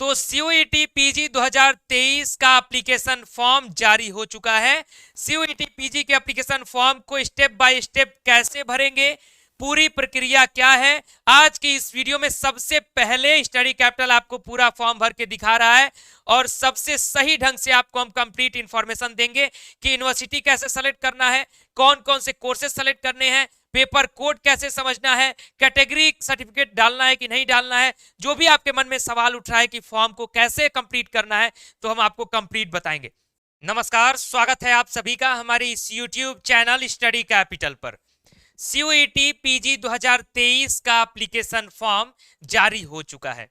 तो CUET PG 2023 का application form जारी हो चुका है। सीयूईटी पीजी के एप्लीकेशन फॉर्म को स्टेप बाय स्टेप कैसे भरेंगे, पूरी प्रक्रिया क्या है, आज की इस वीडियो में सबसे पहले स्टडी कैपिटल आपको पूरा फॉर्म भर के दिखा रहा है और सबसे सही ढंग से आपको हम कंप्लीट इंफॉर्मेशन देंगे कि यूनिवर्सिटी कैसे सेलेक्ट करना है, कौन कौन से कोर्सेज सेलेक्ट करने हैं, पेपर कोड कैसे समझना है, कैटेगरी सर्टिफिकेट डालना है कि नहीं डालना है, जो भी आपके मन में सवाल उठ रहा है कि फॉर्म को कैसे कंप्लीट करना है तो हम आपको कंप्लीट बताएंगे। नमस्कार, स्वागत है आप सभी का हमारे इस यूट्यूब चैनल स्टडी कैपिटल पर। सीयूईटी पीजी 2023 का एप्लीकेशन फॉर्म जारी हो चुका है।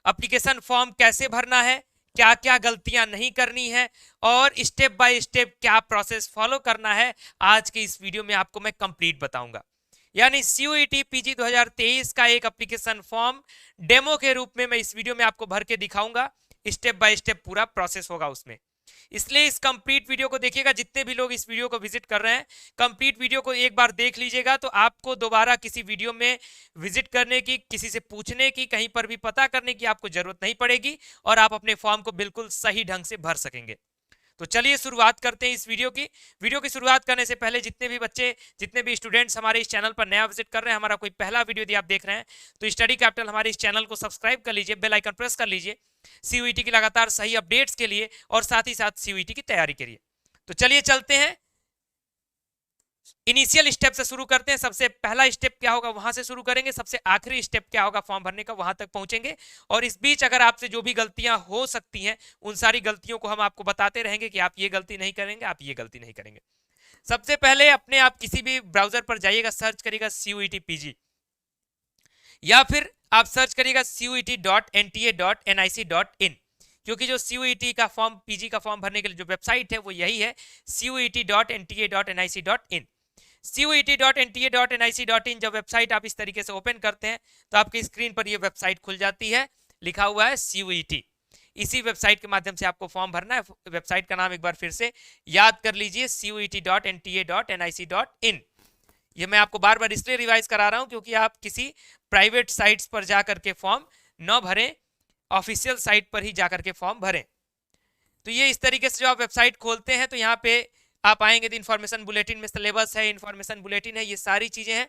एप्लीकेशन फॉर्म कैसे भरना है, क्या क्या गलतियां नहीं करनी है और स्टेप बाय स्टेप क्या प्रोसेस फॉलो करना है, आज के इस वीडियो में आपको मैं कंप्लीट बताऊंगा। यानी सीयूईटी पीजी 2023 का एक एप्लीकेशन फॉर्म डेमो के रूप में मैं इस वीडियो में आपको भर के दिखाऊंगा। स्टेप बाय स्टेप पूरा प्रोसेस होगा उसमें, इसलिए इस कंप्लीट वीडियो को देखिएगा। जितने भी लोग इस वीडियो को विजिट कर रहे हैं, कंप्लीट वीडियो को एक बार देख लीजिएगा तो आपको दोबारा किसी वीडियो में विजिट करने की, किसी से पूछने की, कहीं पर भी पता करने की आपको जरूरत नहीं पड़ेगी और आप अपने फॉर्म को बिल्कुल सही ढंग से भर सकेंगे। तो चलिए शुरुआत करते हैं इस वीडियो की शुरुआत करने से पहले जितने भी बच्चे, जितने भी स्टूडेंट्स हमारे इस चैनल पर नया विजिट कर रहे हैं, हमारा कोई पहला वीडियो यदि आप देख रहे हैं तो स्टडी कैपिटल हमारे इस चैनल को सब्सक्राइब कर लीजिए, बेल आइकन प्रेस कर लीजिए सीयूईटी की लगातार सही अपडेट्स के लिए और साथ ही साथ सीयूईटी की तैयारी के लिए। तो चलिए चलते हैं, इनिशियल स्टेप से शुरू करते हैं। सबसे पहला स्टेप क्या होगा वहां से शुरू करेंगे, सबसे आखिरी स्टेप क्या होगा फॉर्म भरने का, वहां तक पहुंचेंगे और इस बीच अगर आपसे जो भी गलतियां हो सकती हैं उन सारी गलतियों को हम आपको बताते रहेंगे कि आप ये गलती नहीं करेंगे, आप ये गलती नहीं करेंगे। सबसे पहले अपने आप किसी भी ब्राउजर पर जाइएगा, सर्च करिएगा सीयूईटी पीजी या फिर आप सर्च करिएगा cuet.nta.nic.in, क्योंकि जो सीयूईटी का फॉर्म, पीजी का फॉर्म भरने के लिए जो वेबसाइट है वो यही है, cuet.nta.nic.in। cuet.nta.nic.in जब वेबसाइट आप इस तरीके से ओपन करते हैं तो आपकी स्क्रीन पर ये वेबसाइट खुल जाती है, लिखा हुआ है सीयूईटी। इसी वेबसाइट के माध्यम से आपको फॉर्म भरना है। वेबसाइट का नाम एक बार फिर से याद कर लीजिए, cuet.nta.nic.in। ये मैं आपको बार बार इसलिए रिवाइज करा रहा हूं क्योंकि आप किसी प्राइवेट साइट्स पर जाकर के फॉर्म न भरें, ऑफिशियल साइट पर ही जाकर के फॉर्म भरें। तो ये इस तरीके से जो आप वेबसाइट खोलते हैं तो यहाँ पे आप आएंगे तो इन्फॉर्मेशन बुलेटिन में सिलेबस है, इन्फॉर्मेशन बुलेटिन है, ये सारी चीजें हैं।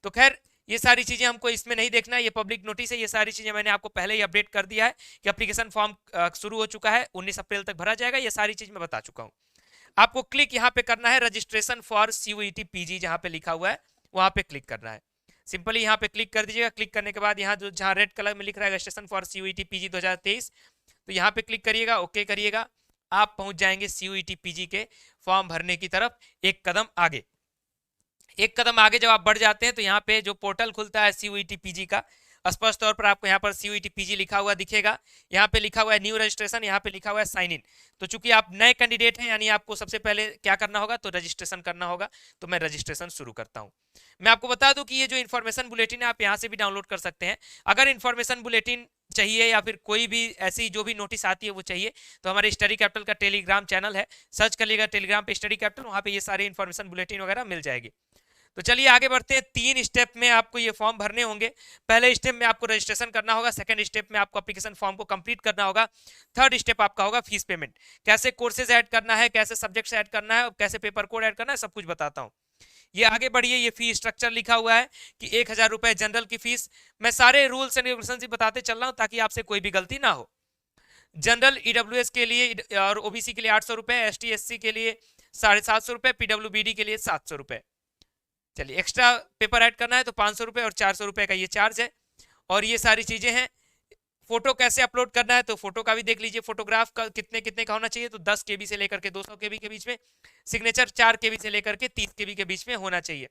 तो खैर ये सारी चीजें हमको इसमें नहीं देखना है, ये पब्लिक नोटिस है, ये सारी चीजें मैंने आपको पहले ही अपडेट कर दिया है कि एप्लीकेशन फॉर्म शुरू हो चुका है, 19 अप्रैल तक भरा जाएगा, ये सारी चीज मैं बता चुका हूँ। आपको क्लिक यहाँ पे करना है रजिस्ट्रेशन फॉर सीयूईटी पीजी, जहाँ पे लिखा हुआ है वहां पे क्लिक करना है। सिंपली यहाँ पे क्लिक कर दीजिएगा। क्लिक करने के बाद यहाँ जो जहाँ रेड कलर में लिख रहा है रजिस्ट्रेशन फॉर सीयूईटी पीजी 2023, तो यहाँ पे क्लिक करिएगा, ओके करिएगा। आप पहुंच जाएंगे सीयूईटी पीजी के फॉर्म भरने की तरफ एक कदम आगे। एक कदम आगे जब आप बढ़ जाते हैं तो यहाँ पे जो पोर्टल खुलता है सीयूईटी पीजी का, स्पष्ट तौर पर आपको यहाँ पर सीयूईटी पीजी लिखा हुआ दिखेगा। यहाँ पे लिखा हुआ है न्यू रजिस्ट्रेशन, यहाँ पे लिखा हुआ है साइन इन। तो चूंकि आप नए कैंडिडेट हैं यानी आपको सबसे पहले क्या करना होगा, तो रजिस्ट्रेशन करना होगा। तो मैं रजिस्ट्रेशन शुरू करता हूँ। मैं आपको बता दूं कि ये जो इन्फॉर्मेशन बुलेटिन है आप यहाँ से भी डाउनलोड कर सकते हैं। अगर इन्फॉर्मेशन बुलेटिन चाहिए या फिर कोई भी ऐसी जो भी नोटिस आती है वो चाहिए तो हमारे स्टडी कैपिटल का टेलीग्राम चैनल है, सर्च कर लीजिएगा टेलीग्राम पे स्टडी कैपिटल, वहाँ पे ये सारे इन्फॉर्मेशन बुलेटिन वगैरह मिल जाएगी। तो चलिए आगे बढ़ते हैं। 3 स्टेप में आपको ये फॉर्म भरने होंगे। पहले स्टेप में आपको रजिस्ट्रेशन करना होगा, सेकंड स्टेप में आपको एप्लीकेशन फॉर्म को कंप्लीट करना होगा, थर्ड स्टेप आपका होगा फीस पेमेंट। कैसे कोर्सेज ऐड करना है, कैसे सब्जेक्ट्स ऐड करना है और कैसे पेपर कोड ऐड करना है, सब कुछ बताता हूँ। ये आगे बढ़िए, ये फी स्ट्रक्चर लिखा हुआ है कि 1000 रुपए जनरल की फीस। मैं सारे रूल्स एंड रेगुलेशंस बताते चल रहा हूँ ताकि आपसे कोई भी गलती ना हो। जनरल ईडब्ल्यूएस के लिए और ओबीसी के लिए 800 रुपए, एसटी एससी के लिए 750 रुपए, पीडब्ल्यूबीडी के लिए 700 रुपए। चलिए एक्स्ट्रा पेपर ऐड करना है तो 500 रुपए और 400 रुपए का ये चार्ज है। और ये सारी चीजें हैं। फोटो कैसे अपलोड करना है तो फोटो का भी देख लीजिए, फोटोग्राफ का कितने कितने का होना चाहिए, तो 10 केबी से लेकर के 200 केबी के बीच में, सिग्नेचर 4 केबी से लेकर के 30 केबी के बीच में होना चाहिए।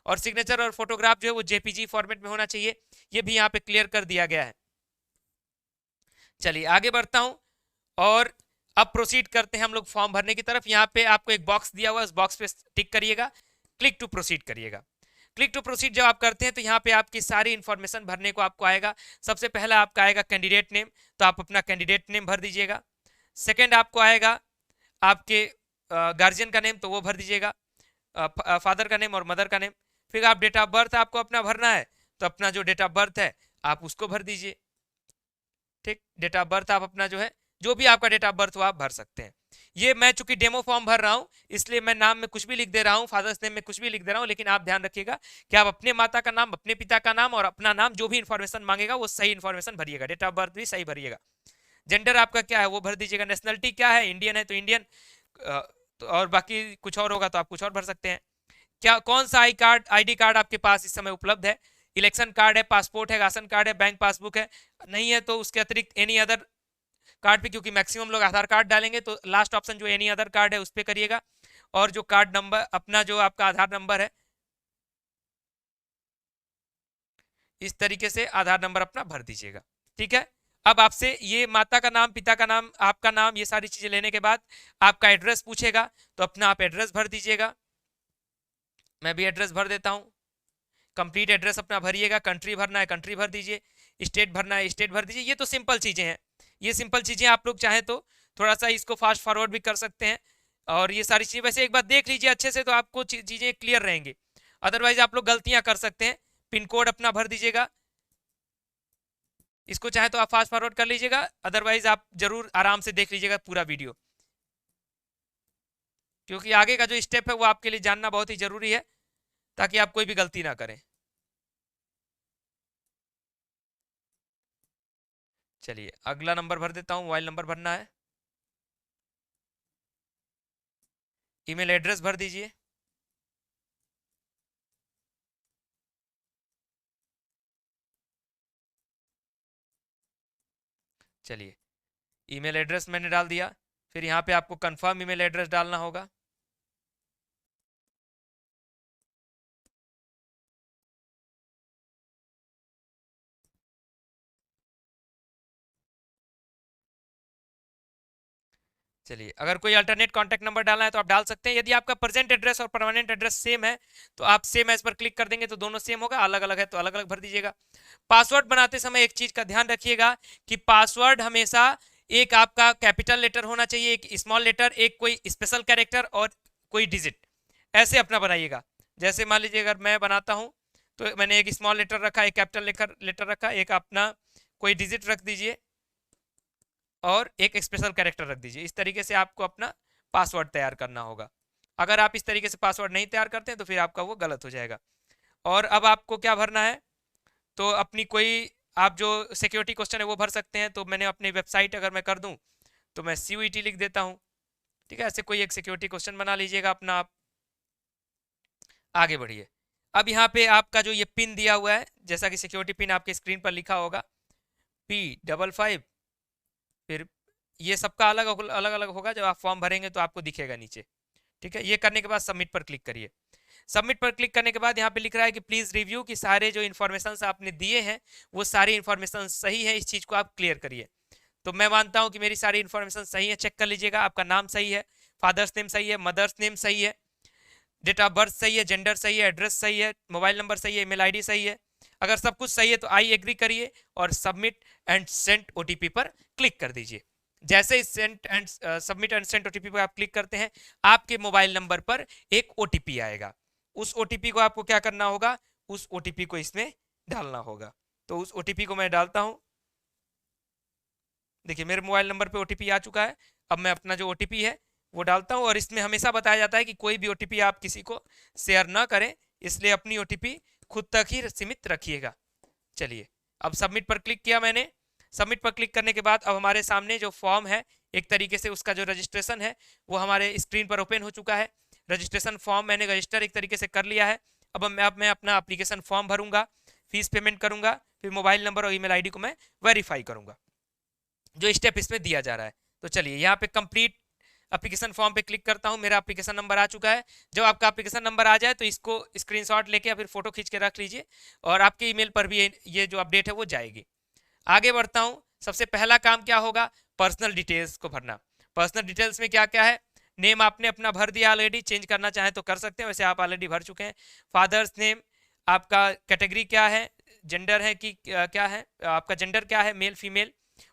और सिग्नेचर और फोटोग्राफ जो है वो जेपीजी फॉर्मेट में होना चाहिए, ये भी यहाँ पे क्लियर कर दिया गया है। चलिए आगे बढ़ता हूँ और अब प्रोसीड करते हैं हम लोग फॉर्म भरने की तरफ। यहाँ पे आपको एक बॉक्स दिया हुआ है, उस बॉक्स पे टिक करिएगा, क्लिक टू प्रोसीड करिएगा। क्लिक टू प्रोसीड जब आप करते हैं तो यहाँ पे आपकी सारी इंफॉर्मेशन भरने को आपको आएगा। सबसे पहला आपका आएगा कैंडिडेट नेम, तो आप अपना कैंडिडेट नेम भर दीजिएगा। सेकंड आपको आएगा आपके गार्जियन का नेम, तो वो भर दीजिएगा, फादर का नेम और मदर का नेम। फिर आप डेट ऑफ बर्थ आपको अपना भरना है, तो अपना जो डेट ऑफ बर्थ है आप उसको भर दीजिए। ठीक, डेट ऑफ बर्थ आप अपना जो है, जो भी आपका डेट ऑफ बर्थ हो आप भर सकते हैं। ये मैं चूंकि डेमो फॉर्म भर रहा हूँ इसलिए मैं नाम में कुछ भी लिख दे रहा हूँ, फादर्स नेम में कुछ भी लिख दे रहा हूँ, लेकिन आप ध्यान रखिएगा कि आप अपने माता का नाम, अपने पिता का नाम और अपना नाम, जो भी इंफॉर्मेशन मांगेगा वो सही इंफॉर्मेशन भरिएगा, डेट ऑफ बर्थ भी सही भरिएगा। जेंडर आपका क्या है वो भर दीजिएगा, नेशनलिटी क्या है, इंडियन है तो इंडियन, तो और बाकी कुछ और होगा तो आप कुछ और भर सकते हैं। क्या कौन सा आईडी कार्ड आपके पास इस समय उपलब्ध है, इलेक्शन कार्ड है, पासपोर्ट है, राशन कार्ड है, बैंक पासबुक है, नहीं है तो उसके अतिरिक्त एनी अदर कार्ड पे, क्योंकि मैक्सिमम लोग आधार कार्ड डालेंगे तो लास्ट ऑप्शन जो एनी अदर कार्ड है उस पर करिएगा। और जो कार्ड नंबर अपना, जो आपका आधार नंबर है, इस तरीके से आधार नंबर अपना भर दीजिएगा। ठीक है, अब आपसे ये माता का नाम, पिता का नाम, आपका नाम, ये सारी चीजें लेने के बाद आपका एड्रेस पूछेगा, तो अपना आप एड्रेस भर दीजिएगा। मैं भी एड्रेस भर देता हूँ, कंप्लीट एड्रेस अपना भरिएगा, कंट्री भरना है कंट्री भर दीजिए, स्टेट भरना है स्टेट भर दीजिए। ये तो सिंपल चीजें हैं, ये सिंपल चीजें आप लोग चाहें तो थोड़ा सा इसको फास्ट फॉरवर्ड भी कर सकते हैं। और ये सारी चीजें वैसे एक बार देख लीजिए अच्छे से तो आपको चीजें क्लियर रहेंगी, अदरवाइज आप लोग गलतियां कर सकते हैं। पिन कोड अपना भर दीजिएगा, इसको चाहे तो आप फास्ट फॉरवर्ड कर लीजिएगा, अदरवाइज आप जरूर आराम से देख लीजिएगा पूरा वीडियो, क्योंकि आगे का जो स्टेप है वो आपके लिए जानना बहुत ही जरूरी है, ताकि आप कोई भी गलती ना करें। चलिए अगला नंबर भर देता हूँ, मोबाइल नंबर भरना है, ईमेल एड्रेस भर दीजिए, चलिए ईमेल एड्रेस मैंने डाल दिया। फिर यहाँ पे आपको कंफर्म ईमेल एड्रेस डालना होगा। चलिए अगर कोई अल्टरनेट कॉन्टैक्ट नंबर डालना है तो आप डाल सकते हैं। यदि आपका प्रेजेंट एड्रेस और परमानेंट एड्रेस सेम है तो आप सेम एज पर क्लिक कर देंगे तो दोनों सेम होगा, अलग अलग है तो अलग अलग भर दीजिएगा। पासवर्ड बनाते समय एक चीज का ध्यान रखिएगा कि पासवर्ड हमेशा एक आपका कैपिटल लेटर होना चाहिए, एक स्मॉल लेटर, एक कोई स्पेशल कैरेक्टर और कोई डिजिट, ऐसे अपना बनाइएगा। जैसे मान लीजिए अगर मैं बनाता हूं तो मैंने एक स्मॉल लेटर रखा, एक कैपिटल लेटर रखा, एक अपना कोई डिजिट रख दीजिए और एक स्पेशल कैरेक्टर रख दीजिए। इस तरीके से आपको अपना पासवर्ड तैयार करना होगा। अगर आप इस तरीके से पासवर्ड नहीं तैयार करते हैं तो फिर आपका वो गलत हो जाएगा। और अब आपको क्या भरना है, तो अपनी कोई आप जो सिक्योरिटी क्वेश्चन है वो भर सकते हैं। तो मैंने अपनी वेबसाइट अगर मैं कर दूं तो मैं CUET लिख देता हूं। ठीक है, ऐसे कोई एक सिक्योरिटी क्वेश्चन बना लीजिएगा अपना, आप आगे बढ़िए। अब यहाँ पे आपका जो ये पिन दिया हुआ है, जैसा कि सिक्योरिटी पिन आपके स्क्रीन पर लिखा होगा P55, फिर ये सबका अलग अलग अलग होगा, जब आप फॉर्म भरेंगे तो आपको दिखेगा नीचे। ठीक है, ये करने के बाद सबमिट पर क्लिक करिए। सबमिट पर क्लिक करने के बाद यहाँ पे लिख रहा है कि प्लीज रिव्यू, कि सारे जो इन्फॉर्मेशन आपने दिए हैं वो सारी इन्फॉर्मेशन सही है, इस चीज को आप क्लियर करिए। तो मैं मानता हूँ कि मेरी सारी इन्फॉर्मेशन सही है, चेक कर लीजिएगा। आपका नाम सही है, फादर्स नेम सही है, मदर्स नेम सही है, डेट ऑफ बर्थ सही है, जेंडर सही है, एड्रेस सही है, मोबाइल नंबर सही है, ईमेल आईडी सही है। अगर सब कुछ सही है तो आई एग्री करिए और सबमिट एंड सेंड OTP पर क्लिक कर दीजिए। जैसे ही send and submit and send OTP पर आप क्लिक करते हैं, आपके मोबाइल नंबर पर एक OTP आएगा। उस OTP को आपको क्या करना होगा, उस OTP को इसमें डालना होगा। तो उस OTP को मैं डालता हूं। देखिए मेरे मोबाइल नंबर पे OTP आ चुका है। अब मैं अपना जो OTP है वो डालता हूं, और इसमें हमेशा बताया जाता है कि कोई भी OTP आप किसी को शेयर ना करें, इसलिए अपनी OTP खुद तक ही सीमित रखिएगा। चलिए अब सबमिट पर क्लिक किया मैंने। सबमिट पर क्लिक करने के बाद अब हमारे सामने जो फॉर्म है, एक तरीके से उसका जो रजिस्ट्रेशन है वो हमारे स्क्रीन पर ओपन हो चुका है। रजिस्ट्रेशन फॉर्म मैंने रजिस्टर एक तरीके से कर लिया है। अब मैं अपना एप्लीकेशन फॉर्म भरूंगा, फीस पेमेंट करूंगा, फिर मोबाइल नंबर और ईमेल आईडी को मैं वेरीफाई करूंगा, जो स्टेप इसमें दिया जा रहा है। तो चलिए यहाँ पे कंप्लीट एप्लीकेशन फॉर्म पे क्लिक करता हूँ। मेरा एप्लीकेशन नंबर आ चुका है। जब आपका एप्लीकेशन नंबर आ जाए तो इसको स्क्रीनशॉट लेके या फिर फोटो खींच के रख लीजिए, और आपके ईमेल पर भी ये जो अपडेट है वो जाएगी। आगे बढ़ता हूँ। सबसे पहला काम क्या होगा, पर्सनल डिटेल्स को भरना। पर्सनल डिटेल्स में क्या क्या है, नेम आपने अपना भर दिया ऑलरेडी, चेंज करना चाहें तो कर सकते हैं, वैसे आप ऑलरेडी भर चुके हैं। फादर्स नेम, आपका कैटेगरी क्या है, जेंडर है कि क्या है, आपका जेंडर क्या है, मेल फीमेल।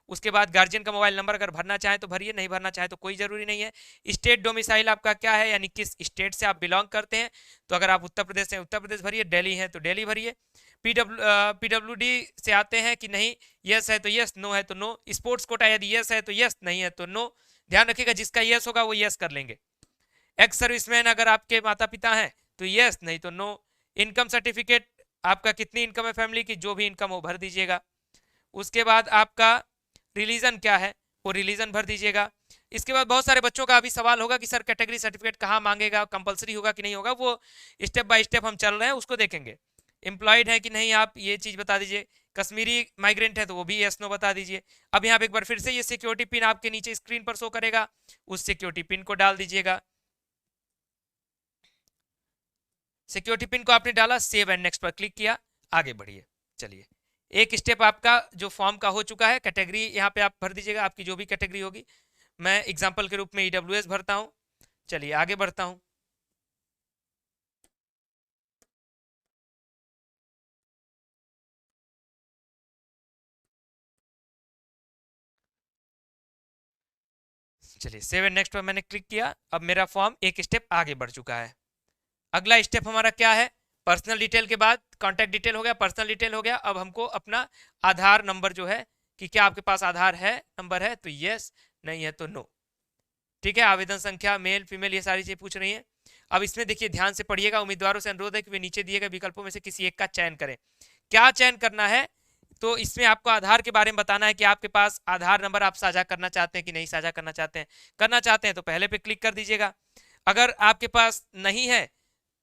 उसके बाद गार्जियन का मोबाइल नंबर अगर भरना चाहे तो भरिए, नहीं भरना चाहे तो कोई जरूरी नहीं है। स्टेट डोमिसाइल आपका क्या है, यानी किस स्टेट से आप बिलोंग करते हैं। तो अगर आप उत्तर प्रदेश से उत्तर प्रदेश भरिए, दिल्ली है तो दिल्ली भरिए। पीडब्ल्यूडी से आते हैं कि नहीं, यस है तो यस, नो है तो नो। स्पोर्ट्स कोटा यदि यस है तो यस, नहीं है तो नो। ध्यान रखिएगा जिसका यस होगा वो यस कर लेंगे। एक्स सर्विसमैन अगर आपके माता पिता हैं तो यस, नहीं तो नो। इनकम सर्टिफिकेट, आपका कितनी इनकम है फैमिली की, जो भी इनकम हो भर दीजिएगा। उसके बाद आपका रिलीजन क्या है वो रिलीजन भर दीजिएगा। इसके बाद बहुत सारे बच्चों का अभी सवाल होगा कि सर कैटेगरी सर्टिफिकेट कहाँ मांगेगा, कंपलसरी होगा कि नहीं होगा, वो स्टेप बाय स्टेप हम चल रहे हैं, उसको देखेंगे। एम्प्लॉयड है कि नहीं आप ये चीज बता दीजिए। कश्मीरी माइग्रेंट है तो वो भी यस नो बता दीजिए। अब यहाँ पे एक बार फिर से ये सिक्योरिटी पिन आपके नीचे स्क्रीन पर शो करेगा, उस सिक्योरिटी पिन को डाल दीजिएगा। सिक्योरिटी पिन को आपने डाला, सेव एंड नेक्स्ट पर क्लिक किया, आगे बढ़िए। चलिए एक स्टेप आपका जो फॉर्म का हो चुका है। कैटेगरी यहाँ पे आप भर दीजिएगा, आपकी जो भी कैटेगरी होगी। मैं एग्जांपल के रूप में ईडब्ल्यूएस भरता हूँ। चलिए आगे बढ़ता हूँ। चलिए सेव एंड नेक्स्ट पर मैंने क्लिक किया, अब मेरा फॉर्म एक स्टेप आगे बढ़ चुका है। अगला स्टेप हमारा क्या है, पर्सनल डिटेल के बाद कॉन्टैक्ट डिटेल हो गया, पर्सनल डिटेल हो गया। अब हमको अपना आधार नंबर जो है कि क्या आपके पास आधार है, नंबर है तो यस, नहीं है तो नो। ठीक है, आवेदन संख्या, मेल फीमेल, ये सारी चीजें पूछ रही हैं। अब इसमें देखिए ध्यान से पढ़िएगा, उम्मीदवारों से अनुरोध है कि वे नीचे दिए गए विकल्पों में से किसी एक का चयन करें। क्या चयन करना है, तो इसमें आपको आधार के बारे में बताना है कि आपके पास आधार नंबर आप साझा करना चाहते हैं कि नहीं साझा करना चाहते हैं। करना चाहते हैं तो पहले पे क्लिक कर दीजिएगा। अगर आपके पास नहीं है,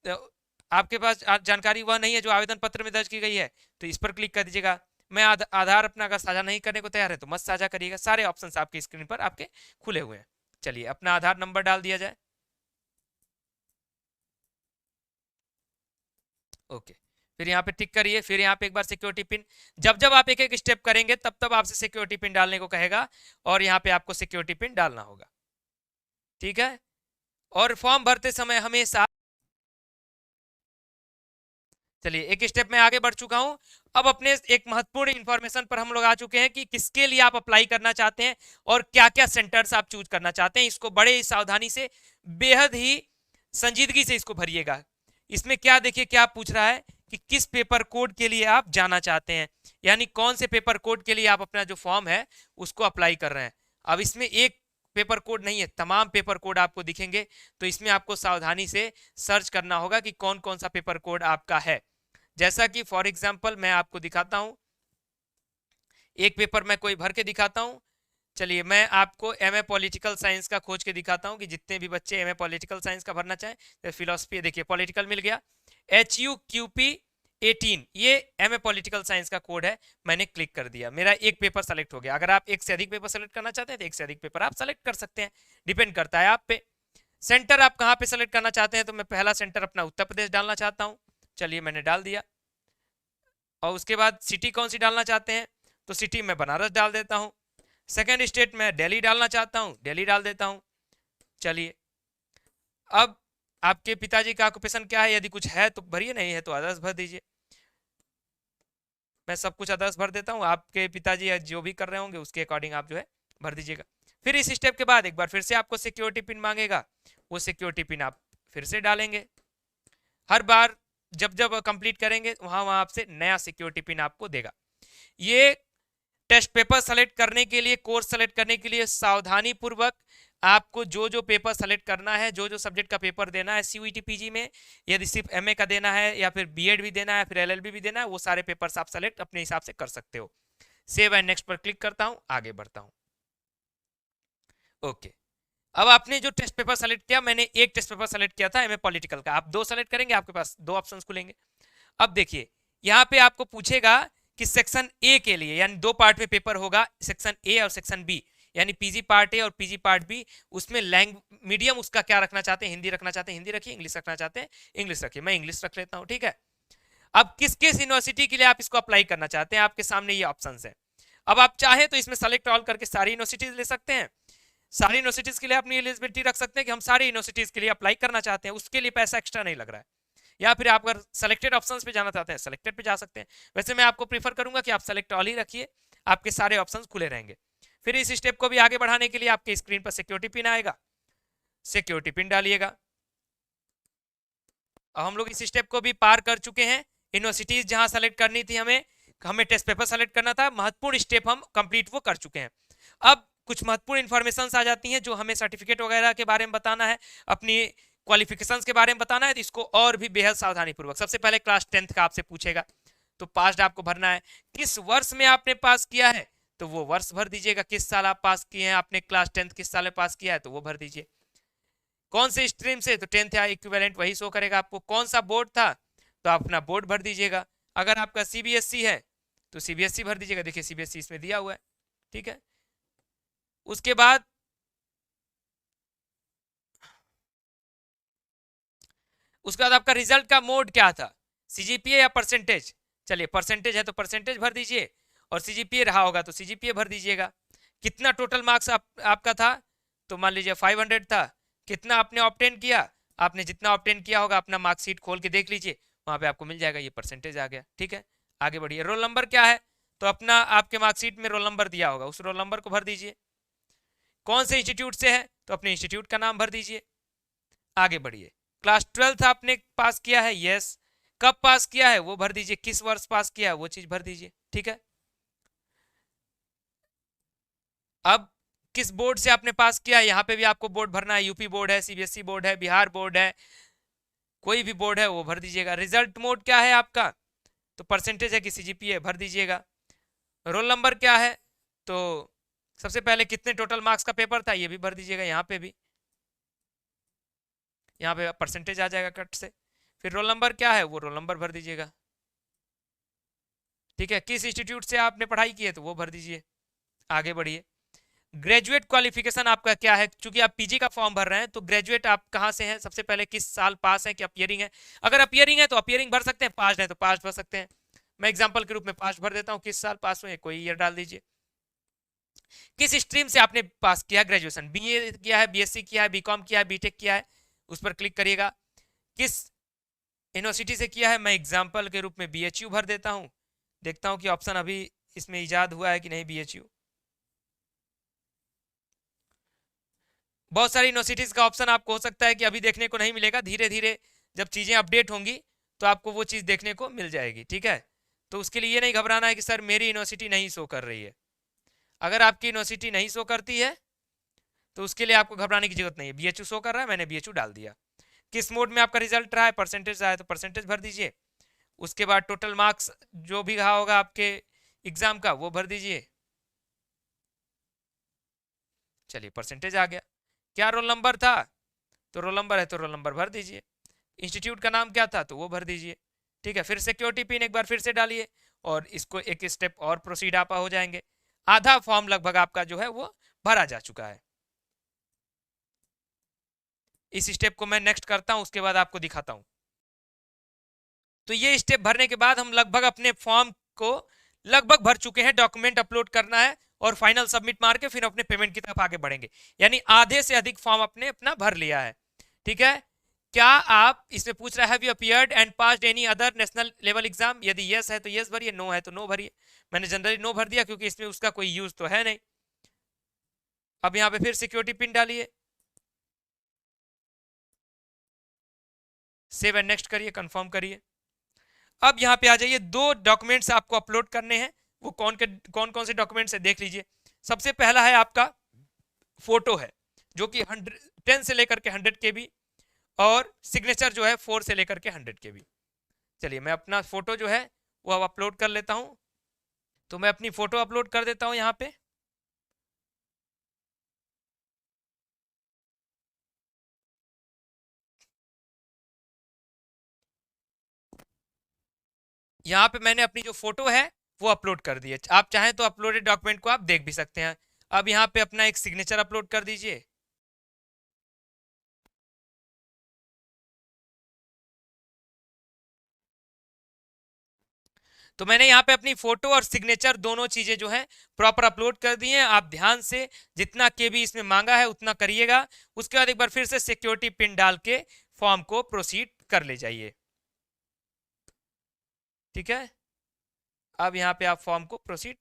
तो आपके पास जानकारी वह नहीं है जो आवेदन पत्र में दर्ज की गई है, तो इस पर क्लिक कर दीजिएगा। मैं आधार अपना अगर साझा नहीं करने को तैयार है तो मत साझा करिएगा। सारे ऑप्शंस आपके स्क्रीन पर आपके खुले हुए हैं। चलिए अपना आधार नंबर डाल दिया जाए। ओके, फिर यहाँ पे टिक करिए, फिर यहाँ पे एक बार सिक्योरिटी पिन। जब जब आप एक एक स्टेप करेंगे तब तब आपसे सिक्योरिटी पिन डालने को कहेगा और यहाँ पे आपको सिक्योरिटी पिन डालना होगा। ठीक है, और फॉर्म भरते समय हमेशा, चलिए एक स्टेप में आगे बढ़ चुका हूं। अब अपने एक महत्वपूर्ण इंफॉर्मेशन पर हम लोग आ चुके हैं कि किसके लिए आप अप्लाई करना चाहते हैं और क्या क्या सेंटर्स आप चूज करना चाहते हैं। इसको बड़े ही सावधानी से, बेहद ही संजीदगी से इसको भरिएगा। इसमें क्या देखिए क्या पूछ रहा है कि किस पेपर कोड के लिए आप जाना चाहते हैं, यानी कौन से पेपर कोड के लिए आप अपना जो फॉर्म है उसको अप्लाई कर रहे हैं। अब इसमें एक पेपर कोड नहीं है, तमाम पेपर कोड आपको दिखेंगे, तो इसमें आपको सावधानी से सर्च करना होगा कि कौन कौन सा पेपर कोड आपका है। जैसा कि फॉर एग्जांपल मैं आपको दिखाता हूं, एक पेपर मैं कोई भर के दिखाता हूं। चलिए मैं आपको एमए पॉलिटिकल साइंस का खोज के दिखाता हूं कि जितने भी बच्चे एमए पॉलिटिकल साइंस का भरना चाहें, तो फिलोसफी देखिए पॉलिटिकल मिल गया, HUQP18, ये एमए पॉलिटिकल साइंस का कोड है। मैंने क्लिक कर दिया, मेरा एक पेपर सेलेक्ट हो गया। अगर आप एक से अधिक पेपर सेलेक्ट करना चाहते हैं तो एक से अधिक पेपर आप सेलेक्ट कर सकते हैं, डिपेंड करता है आप पे। सेंटर आप कहाँ पे सेलेक्ट करना चाहते हैं, तो मैं पहला सेंटर अपना उत्तर प्रदेश डालना चाहता हूँ। चलिए मैंने डाल दिया। और उसके बाद सिटी कौन सी डालना चाहते हैं, तो सिटी में बनारस डाल देता हूँ। सेकेंड स्टेट में दिल्ली डालना चाहता हूँ, दिल्ली डाल देता हूँ। चलिए अब आपके पिताजी का ऑक्यूपेशन क्या है, यदि कुछ है तो भरिए, नहीं है तो अदर्स भर दीजिए। मैं सब कुछ अदर्स भर देता हूँ, आपके पिताजी जो भी कर रहे होंगे उसके अकॉर्डिंग आप जो है भर दीजिएगा। फिर इस स्टेप के बाद एक बार फिर से आपको सिक्योरिटी पिन मांगेगा, वो सिक्योरिटी पिन आप फिर से डालेंगे। हर बार जब जब कंप्लीट करेंगे वहां वहां आपसे नया सिक्योरिटी पिन आपको देगा। ये टेस्ट पेपर सेलेक्ट करने के लिए, कोर्स सेलेक्ट करने के लिए सावधानी पूर्वक आपको जो जो पेपर सेलेक्ट करना है, जो जो सब्जेक्ट का पेपर देना है सीयूईटी पीजी में, यदि सिर्फ एमए का देना है या फिर बीएड भी देना है, फिर एलएलबी भी देना है, वो सारे पेपर्स आप सेलेक्ट अपने हिसाब से कर सकते हो। सेव एंड नेक्स्ट पर क्लिक करता हूं, आगे बढ़ता हूं। ओके, अब आपने जो टेस्ट पेपर सेलेक्ट किया, मैंने एक टेस्ट पेपर सेलेक्ट किया था एमए पॉलिटिकल का, आप दो सेलेक्ट करेंगे, आपके पास दो ऑप्शंस खुलेंगे। अब देखिए यहाँ पे आपको पूछेगा कि सेक्शन ए के लिए, यानी दो पार्ट में पेपर होगा, सेक्शन ए और सेक्शन बी, यानी पीजी पार्ट ए और पीजी पार्ट बी। उसमें मीडियम उसका क्या रखना चाहते हैं, हिंदी रखना चाहते हैं हिंदी रखिए, इंग्लिश रखना चाहते हैं इंग्लिश रखिए। मैं इंग्लिश रख लेता हूँ, ठीक है। अब किस किस यूनिवर्सिटी के लिए आप इसको अप्लाई करना चाहते हैं, आपके सामने ये ऑप्शन है। अब आप चाहें तो इसमें सेलेक्ट ऑल करके सारी यूनिवर्सिटीज ले सकते हैं। सारी यूनिवर्सिटीज के लिए अपनी एलिजिबिलिटी रख सकते हैं कि हम सारी यूनिवर्सिटीज के लिए अप्लाई करना चाहते हैं, उसके लिए पैसा एक्स्ट्रा नहीं लग रहा है। या फिर आप अगर सेलेक्टेड ऑप्शंस पे जाना चाहते हैं, सेलेक्टेड पे जा सकते हैं। वैसे मैं आपको प्रीफर करूंगा कि आप सेलेक्ट ऑल ही रखिए, आपके सारे ऑप्शंस खुले रहेंगे। फिर इस स्टेप को भी आगे बढ़ाने के लिए आपके स्क्रीन पर सिक्योरिटी पिन आएगा, सिक्योरिटी पिन डालिएगा। अब हम लोग इस स्टेप को भी पार कर चुके हैं। यूनिवर्सिटीज जहां सेलेक्ट करनी थी हमें टेस्ट पेपर सेलेक्ट करना था, महत्वपूर्ण स्टेप हम कंप्लीट वो कर चुके हैं। अब कुछ महत्वपूर्ण इंफॉर्मेशन आ जाती हैं जो हमें सर्टिफिकेट वगैरह के बारे में बताना है, अपनी क्वालिफिकेशंस के बारे में बताना है, तो इसको और भी बेहद सावधानी पूर्वक। सबसे पहले क्लास 10th का आपसे पूछेगा, तो पास आपको भरना है। किस वर्ष में आपने पास किया है तो वो वर्ष भर दीजिएगा। किस साल आप पास किए हैं, आपने क्लास 10th किस साल में पास किया है तो वो भर दीजिए। कौन से स्ट्रीम से, तो 10th या इक्विवेलेंट वही शो करेगा आपको। कौन सा बोर्ड था तो आप अपना बोर्ड भर दीजिएगा। अगर आपका सीबीएसई है तो सीबीएसई भर दीजिएगा, देखिए सीबीएसई इसमें दिया हुआ है, ठीक है। उसके बाद आपका रिजल्ट का मोड क्या था, सीजीपीए या परसेंटेज। चलिए परसेंटेज है तो परसेंटेज भर दीजिए, और सीजीपीए रहा होगा तो सीजीपीए भर दीजिएगा। कितना टोटल मार्क्स आपका था, तो मान लीजिए 500 था। कितना आपने ऑब्टेन किया, आपने जितना ऑब्टेन किया होगा अपना मार्कशीट खोल के देख लीजिए, वहां पे आपको मिल जाएगा, ये परसेंटेज आ गया, ठीक है। आगे बढ़िए। रोल नंबर क्या है, तो अपना आपके मार्कशीट में रोल नंबर दिया होगा, उस रोल नंबर को भर दीजिए। कौन से इंस्टीट्यूट से है तो अपने इंस्टीट्यूट का नाम भर दीजिए। आगे बढ़िए। क्लास 12th आपने पास किया है, यस। कब पास किया है वो भर दीजिए, किस वर्ष पास किया है वो चीज भर दीजिए, ठीक है। अब किस बोर्ड से आपने पास किया है, यहाँ पे भी आपको बोर्ड भरना है, यूपी बोर्ड है, सीबीएसई बोर्ड है, बिहार बोर्ड है, कोई भी बोर्ड है वो भर दीजिएगा। रिजल्ट मोड क्या है आपका, तो परसेंटेज है कि सीजीपीए भर दीजिएगा। रोल नंबर क्या है, तो सबसे पहले कितने टोटल मार्क्स का पेपर था ये भी भर दीजिएगा, यहाँ पे भी, यहाँ पे परसेंटेज आ जाएगा कट से। फिर रोल नंबर क्या है वो रोल नंबर भर दीजिएगा, ठीक है। किस इंस्टीट्यूट से आपने पढ़ाई की है तो वो भर दीजिए। आगे बढ़िए। ग्रेजुएट क्वालिफिकेशन आपका क्या है, क्योंकि आप पीजी का फॉर्म भर रहे हैं तो ग्रेजुएट आप कहाँ से हैं, सबसे पहले किस साल पास है कि अपियरिंग है। अगर अपियरिंग है तो अपियरिंग भर सकते हैं, पास है तो पास भर सकते हैं। मैं एग्जांपल के रूप में पास भर देता हूँ, किस साल पास हुए कोई ईयर डाल दीजिए। किस स्ट्रीम से आपने पास किया ग्रेजुएशन, बीए किया है, बीएससी किया है, बीकॉम किया है, बीटेक किया है, उस पर क्लिक करिएगा। किस यूनिवर्सिटी से किया है, मैं एग्जाम्पल के रूप में बीएचयू भर देता हूँ। देखता हूँ कि ऑप्शन अभी इसमें इजाद हुआ है कि नहीं बीएचयू। बहुत सारी यूनिवर्सिटीज का ऑप्शन आपको हो सकता है कि अभी देखने को नहीं मिलेगा, धीरे धीरे जब चीजें अपडेट होंगी तो आपको वो चीज देखने को मिल जाएगी, ठीक है। तो उसके लिए ये नहीं घबराना है कि सर मेरी यूनिवर्सिटी नहीं शो कर रही है। अगर आपकी यूनिवर्सिटी नहीं शो करती है तो उसके लिए आपको घबराने की जरूरत नहीं है। बीएचयू शो कर रहा है, मैंने बीएचयू डाल दिया। किस मोड में आपका रिजल्ट रहा है, परसेंटेज रहा है तो परसेंटेज भर दीजिए। उसके बाद टोटल मार्क्स जो भी रहा होगा आपके एग्जाम का वो भर दीजिए। चलिए परसेंटेज आ गया। क्या रोल नंबर था, तो रोल नंबर है तो रोल नंबर भर दीजिए। इंस्टीट्यूट का नाम क्या था तो वो भर दीजिए, ठीक है। फिर सिक्योरिटी पिन एक बार फिर से डालिए और इसको एक स्टेप और प्रोसीड आप हो जाएंगे। आधा फॉर्म लगभग आपका जो है वो भरा जा चुका है। इस स्टेप को मैं नेक्स्ट करता हूं, उसके बाद आपको दिखाता हूं। तो ये स्टेप भरने के बाद हम लगभग अपने फॉर्म को लगभग भर चुके हैं। डॉक्यूमेंट अपलोड करना है और फाइनल सबमिट मार के फिर अपने पेमेंट की तरफ आगे बढ़ेंगे। यानी आधे से अधिक फॉर्म अपने अपना भर लिया है, ठीक है। क्या आप इसमें पूछ रहा है, have you appeared and passed any other national level exam, यदि यस है तो यस भरिए, नो है तो नो भरिए। मैंने जनरली नो भर दिया क्योंकि इसमें उसका कोई यूज तो है नहीं। अब यहाँ पे फिर सिक्योरिटी पिन डालिए, सेव एंड नेक्स्ट करिए, कंफर्म करिए। अब यहाँ पे आ जाइए, दो डॉक्यूमेंट्स आपको अपलोड करने हैं। वो कौन कौन से डॉक्यूमेंट्स है देख लीजिए। सबसे पहला है आपका फोटो है, जो कि 10 से लेकर के 100 KB, और सिग्नेचर जो है 4 से लेकर के 100 KB। चलिए मैं अपना फोटो जो है वो अब अपलोड कर लेता हूं। तो मैं अपनी फोटो अपलोड कर देता हूं यहाँ पे। यहाँ पे मैंने अपनी जो फोटो है वो अपलोड कर दी है। आप चाहें तो अपलोडेड डॉक्यूमेंट को आप देख भी सकते हैं। अब यहाँ पे अपना एक सिग्नेचर अपलोड कर दीजिए। तो मैंने यहाँ पे अपनी फोटो और सिग्नेचर दोनों चीजें जो है प्रॉपर अपलोड कर दी हैं। आप ध्यान से जितना केबी इसमें मांगा है उतना करिएगा। उसके बाद एक बार फिर से सिक्योरिटी पिन डाल के फॉर्म को प्रोसीड कर ले जाइए, ठीक है। अब यहाँ पे आप फॉर्म को प्रोसीड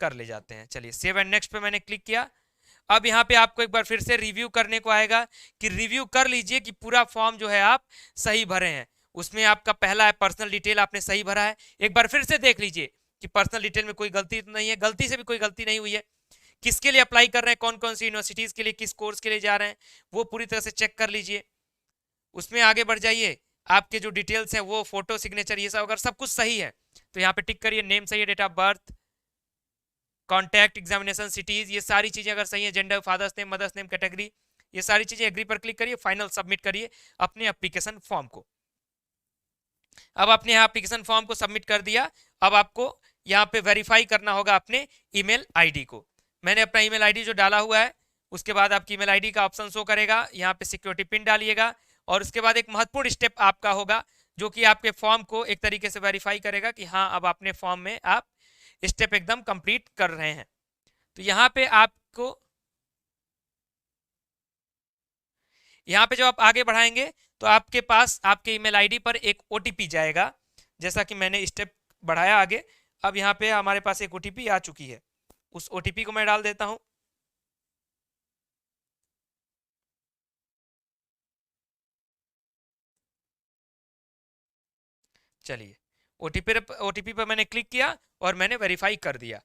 कर ले जाते हैं। चलिए सेव एंड नेक्स्ट पे मैंने क्लिक किया। अब यहाँ पे आपको एक बार फिर से रिव्यू करने को आएगा कि रिव्यू कर लीजिए कि पूरा फॉर्म जो है आप सही भरे हैं। उसमें आपका पहला है पर्सनल डिटेल, आपने सही भरा है। एक बार फिर से देख लीजिए कि पर्सनल डिटेल में कोई गलती तो नहीं है, गलती से भी कोई गलती नहीं हुई है। किसके लिए अप्लाई कर रहे हैं, कौन कौन सी यूनिवर्सिटीज के लिए, किस कोर्स के लिए जा रहे हैं, वो पूरी तरह से चेक कर लीजिए। उसमें आगे बढ़ जाइए, आपके जो डिटेल्स हैं वो फोटो, सिग्नेचर, ये सब अगर सब कुछ सही है तो यहाँ पे टिक करिए। नेम सही है, date of birth, contact, examination cities, ये सारी चीजें अगर सही है, gender, father's name, mother's name, category, ये सारी चीजें एग्री पर क्लिक करिए। फाइनल सबमिट करिए अपने एप्लीकेशन फॉर्म को। अब आपने यहाँ एप्लीकेशन फॉर्म को सबमिट कर दिया। अब आपको यहाँ पे वेरीफाई करना होगा अपने ईमेल आईडी को। मैंने अपना ईमेल आईडी जो डाला हुआ है, उसके बाद आपकी ईमेल आईडी का ऑप्शन शो करेगा, यहाँ पे सिक्योरिटी पिन डालिएगा और उसके बाद एक महत्वपूर्ण स्टेप आपका होगा जो कि आपके फॉर्म को एक तरीके से वेरीफाई करेगा कि हाँ अब अपने फॉर्म में आप स्टेप एकदम कंप्लीट कर रहे हैं। तो यहाँ पे आपको, यहाँ पे जब आप आगे बढ़ाएंगे तो आपके पास आपके ईमेल आईडी पर एक ओटीपी जाएगा, जैसा कि मैंने स्टेप बढ़ाया आगे। अब यहाँ पे हमारे पास एक ओटीपी आ चुकी है, उस ओटीपी को मैं डाल देता हूं। चलिए, ओटीपी पर मैंने क्लिक किया और मैंने वेरीफाई कर दिया।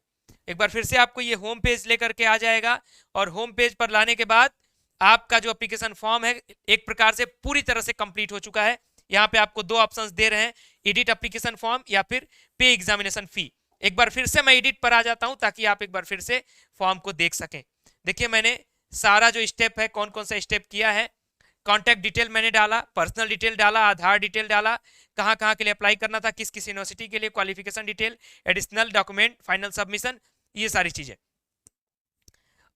एक बार फिर से आपको ये होम पेज लेकर के आ जाएगा और होम पेज पर लाने के बाद आपका जो एप्लीकेशन फॉर्म है एक प्रकार से पूरी तरह से कंप्लीट हो चुका है। यहाँ पे आपको दो ऑप्शंस दे रहे हैं, एडिट एप्लीकेशन फॉर्म या फिर पे एग्जामिनेशन फी। एक बार फिर से मैं एडिट पर आ जाता हूं ताकि आप एक बार फिर से फॉर्म को देख सकें। देखिए मैंने सारा जो स्टेप है, कौन कौन सा स्टेप किया है, कॉन्टैक्ट डिटेल मैंने डाला, पर्सनल डिटेल डाला, आधार डिटेल डाला, कहाँ कहाँ के लिए अप्लाई करना था, किस किस यूनिवर्सिटी के लिए, qualification detail, additional document, final submission, ये सारी चीजें।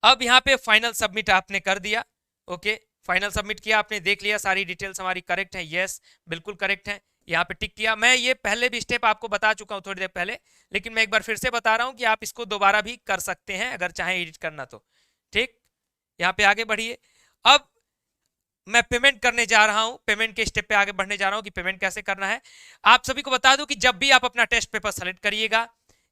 अब यहाँ पे फाइनल सबमिट आपने कर दिया। ओके, फाइनल सबमिट किया, आपने देख लिया सारी डिटेल्स हमारी करेक्ट है, यस बिल्कुल करेक्ट है, यहाँ पे टिक किया। मैं ये पहले भी स्टेप आपको बता चुका हूँ थोड़ी देर पहले, लेकिन मैं एक बार फिर से बता रहा हूँ कि आप इसको दोबारा भी कर सकते हैं अगर चाहें एडिट करना तो। ठीक, यहाँ पे आगे बढ़िए। अब मैं पेमेंट करने जा रहा हूं, पेमेंट के स्टेप पे आगे बढ़ने जा रहा हूं कि पेमेंट कैसे करना है। आप सभी को बता दूं कि जब भी आप अपना टेस्ट पेपर सेलेक्ट करिएगा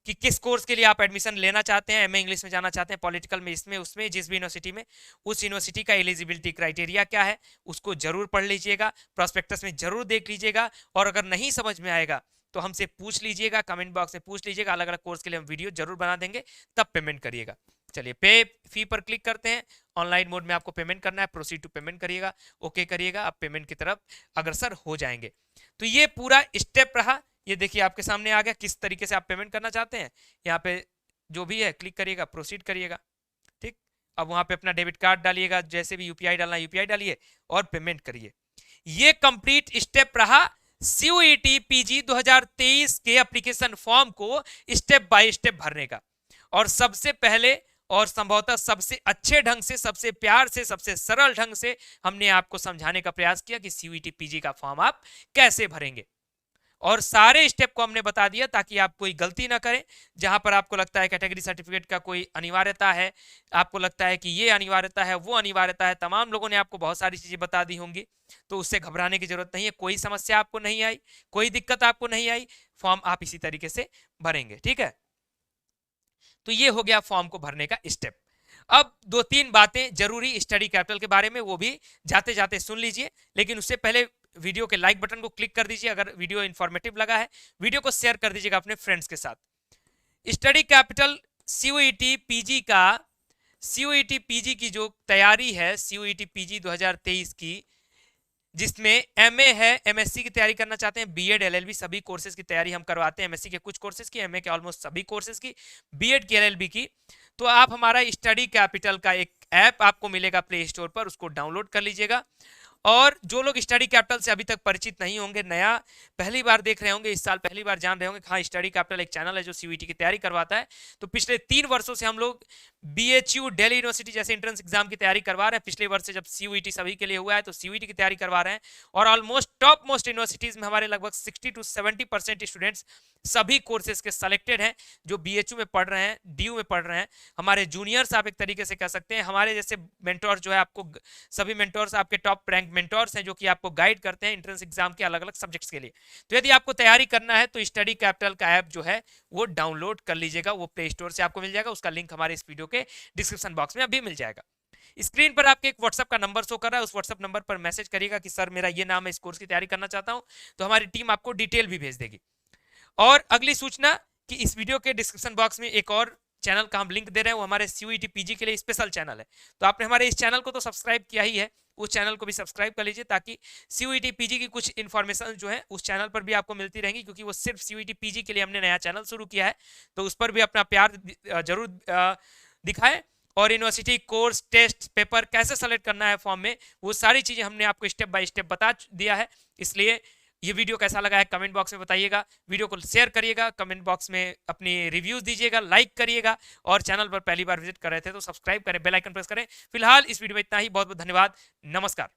कि किस कोर्स के लिए आप एडमिशन लेना चाहते हैं, एमए इंग्लिश में जाना चाहते हैं, पॉलिटिकल में, इसमें उसमें, जिस भी यूनिवर्सिटी में, उस यूनिवर्सिटी का एलिजिबिलिटी क्राइटेरिया क्या है उसको जरूर पढ़ लीजिएगा, प्रोस्पेक्टस में जरूर देख लीजिएगा। और अगर नहीं समझ में आएगा तो हमसे पूछ लीजिएगा, कमेंट बॉक्स में पूछ लीजिएगा, अलग अलग कोर्स के लिए हम वीडियो जरूर बना देंगे, तब पेमेंट करिएगा। चलिए पे फी पर क्लिक करते हैं। ऑनलाइन मोड में आपको पेमेंट करना है, प्रोसीड टू पेमेंट करिएगा, ओके करिएगा, आप पेमेंट की तरफ अग्रसर हो जाएंगे। तो ये पूरा स्टेप रहा, ये देखिए आपके सामने आ गया किस तरीके से आप पेमेंट करना चाहते हैं। यहाँ पे जो भी है क्लिक करिएगा, प्रोसीड करिएगा। ठीक, अब वहां पे अपना डेबिट कार्ड डालिएगा, जैसे भी यूपीआई डालना यूपीआई डालिए और पेमेंट करिए। ये कंप्लीट स्टेप रहा सीयूईटी पीजी 2023 के एप्लीकेशन फॉर्म को स्टेप बाय स्टेप भरने का। और सबसे पहले और संभवतः सबसे अच्छे ढंग से, सबसे प्यार से, सबसे सरल ढंग से हमने आपको समझाने का प्रयास किया कि सीयूईटी पीजी का फॉर्म आप कैसे भरेंगे। और सारे स्टेप को हमने बता दिया ताकि आप कोई गलती ना करें। जहां पर आपको लगता है कैटेगरी सर्टिफिकेट का कोई अनिवार्यता है, आपको लगता है कि ये अनिवार्यता है, वो अनिवार्यता है, तमाम लोगों ने आपको बहुत सारी चीजें बता दी होंगी, तो उससे घबराने की जरूरत नहीं है। कोई समस्या आपको नहीं आई, कोई दिक्कत आपको नहीं आई, फॉर्म आप इसी तरीके से भरेंगे। ठीक है, तो ये हो गया फॉर्म को भरने का स्टेप। अब दो तीन बातें जरूरी स्टडी कैपिटल के बारे में, वो भी जाते जाते सुन लीजिए, लेकिन उससे पहले वीडियो के लाइक बटन को क्लिक कर दीजिए अगर वीडियो इंफॉर्मेटिव लगा है, वीडियो को शेयर कर दीजिएगा अपने फ्रेंड्स के साथ। स्टडी कैपिटल सीयूईटी पीजी का, सीयूईटी पीजी की जो तैयारी है, सीयूईटी पीजी 2023 की, जिसमें एमए है, एमएससी की तैयारी करना चाहते हैं, बीएड एलएलबी सभी कोर्सेज की तैयारी हम करवाते हैं, एमएससी के कुछ कोर्सेज की, एमए के ऑलमोस्ट सभी कोर्सेज की, बीएड की, एलएलबी की। तो आप हमारा स्टडी कैपिटल का एक ऐप आपको मिलेगा प्ले स्टोर पर, उसको डाउनलोड कर लीजिएगा। और जो लोग स्टडी कैपिटल से अभी तक परिचित नहीं होंगे, नया पहली बार देख रहे होंगे, इस साल पहली बार जान रहे होंगे, हाँ स्टडी कैपिटल एक चैनल है जो सीयूईटी की तैयारी करवाता है। तो पिछले 3 वर्षों से हम लोग बीएचयू, दिल्ली यूनिवर्सिटी जैसे एंट्रेंस एग्जाम की तैयारी करवा रहे हैं। पिछले वर्ष से जब सीयूईटी सभी के लिए हुआ है तो सीयूईटी की तैयारी करवा रहे हैं। और ऑलमोस्ट टॉप मोस्ट यूनिवर्सिटीज में हमारे लगभग 60 to 70% स्टूडेंट्स सभी कोर्सेज के सेलेक्टेड हैं, जो बीएचयू में पढ़ रहे हैं, डीयू में पढ़ रहे हैं। हमारे जूनियर्स आप एक तरीके से कह सकते हैं, हमारे जैसे मेंटोर जो है, आपको सभी मेंटोर्स आपके टॉप रैंक मेंटोर्स हैं जो कि आपको गाइड करते हैं एंट्रेंस एग्जाम के अलग अलग सब्जेक्ट्स के लिए। तो यदि आपको तैयारी करना है तो स्टडी कैपिटल का ऐप जो है वो डाउनलोड कर लीजिएगा, वो प्ले स्टोर से आपको मिल जाएगा, उसका लिंक हमारे इस वीडियो के डिस्क्रिप्शन बॉक्स में अभी मिल जाएगा। स्क्रीन पर आपके एक व्हाट्सएप का नंबर शो कर रहा है, उस व्हाट्सएप नंबर पर मैसेज करिएगा कि सर मेरा ये नाम है, इस कोर्स की तैयारी करना चाहता हूं, तो हमारी टीम आपको डिटेल भी भेज देगी। और अगली सूचना कि इस वीडियो के डिस्क्रिप्शन बॉक्स में एक और चैनल का हम लिंक दे रहे हैं, वो हमारे सीयूईटी पीजी के लिए स्पेशल चैनल है। तो आपने हमारे इस चैनल को तो सब्सक्राइब किया ही है, उस चैनल को भी सब्सक्राइब कर लीजिए, ताकि सीयूईटी पीजी की कुछ इन्फॉर्मेशन जो है उस चैनल पर भी आपको मिलती रहेंगी, क्योंकि वो सिर्फ सीयूईटी पीजी के लिए हमने नया चैनल शुरू किया है। तो उस पर भी अपना प्यार जरूर दिखाएं। और यूनिवर्सिटी कोर्स टेस्ट पेपर कैसे सेलेक्ट करना है फॉर्म में, वो सारी चीजें हमने आपको स्टेप बाय स्टेप बता दिया है। इसलिए ये वीडियो कैसा लगा है कमेंट बॉक्स में बताइएगा, वीडियो को शेयर करिएगा, कमेंट बॉक्स में अपनी रिव्यूज दीजिएगा, लाइक करिएगा, और चैनल पर पहली बार विजिट कर रहे थे तो सब्सक्राइब करें, बेल आइकन प्रेस करें। फिलहाल इस वीडियो में इतना ही, बहुत बहुत धन्यवाद, नमस्कार।